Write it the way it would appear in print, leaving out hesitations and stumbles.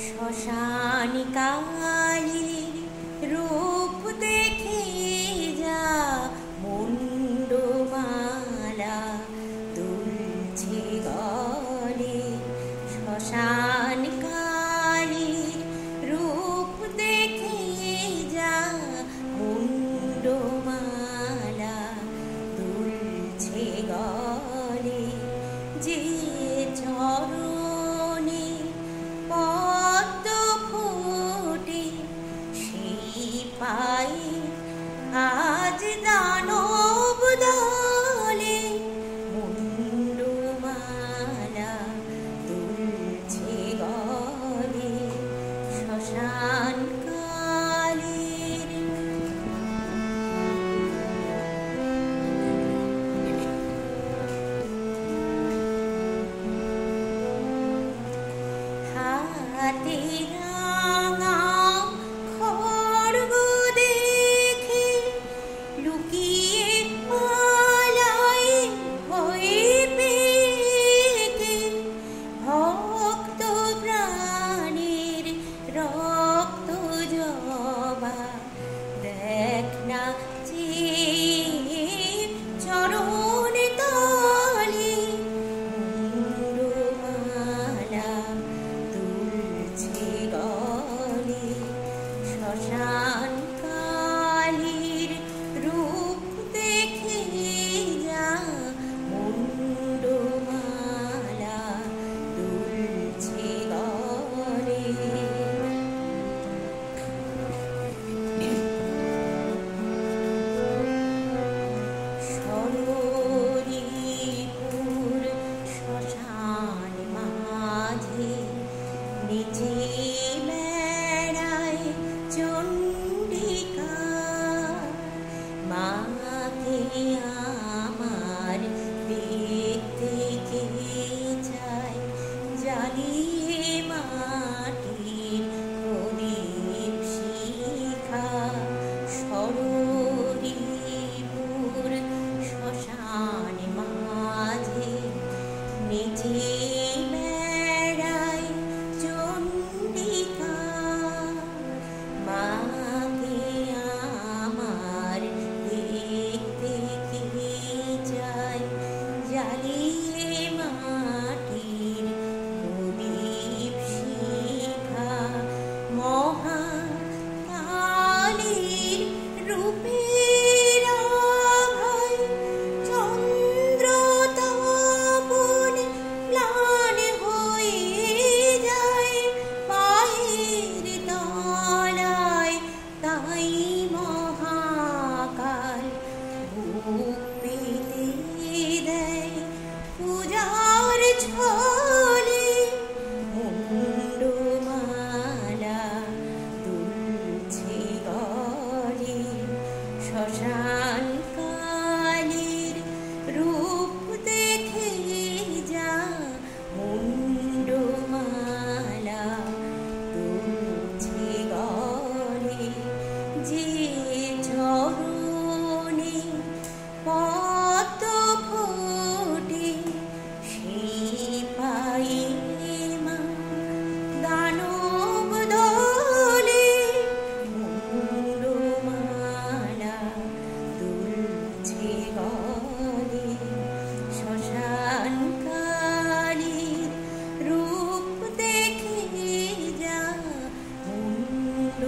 শ্মশানী কালীর রূপ দেখে যা মুন্ডমালা দুলছে গলে। শ্মশানী কালীর রূপ দেখে যা মুন্ডমালা দুলছে গলে। যে চরণে পদ্ম ফোটে সেই পায়ে আজ দানব দলে মুন্ডমালা দুলছে গলে। শ্মশান কালীর হাতে রাঙা খড়গ দেখে লুকিয়ে পালায় ভয়ে পেয়ে। ভক্ত প্রাণের রক্ত জবা দেখ না চেয়ে চরণ তলে মুন্ডমালা দুলছে গলে। শ্মশান কালীর রূপ দেখে যা মুন্ডমালা দুলছে গলে। সরোরিপুর শ্মশান মাঝে নিচে বেড়ায় চণ্ডিকা। মাকে আমার দেখতে কে চায় জ্বালিয়ে মাটির প্রদীপ শিখা। সরোরিপুর শ্মশান মাঝে নিচে বেড়ায় চণ্ডিকা। মাকে আমার দেখতে কে চায় জ্বালিয়ে মাটির প্রদীপ শিখা। মহাকালীর রূপের আভায় চন্দ্র তপন ম্লান হয়ে যায় পায়ের তলায়। তাই মহাকাল বুক পেতে দেয় পূজার ছলে মুন্ডমালা দুলছে গলে। শ্মশান কালীর রূপ দেখে যা মুন্ডমালা দুলছে গলে। যে চরণে পদ্ম ফোটে সেই পায়ে মা দানব দলে মুন্ডমালা দুলছে গলে। শ্মশান কালীর রূপ দেখে যা মুন্ড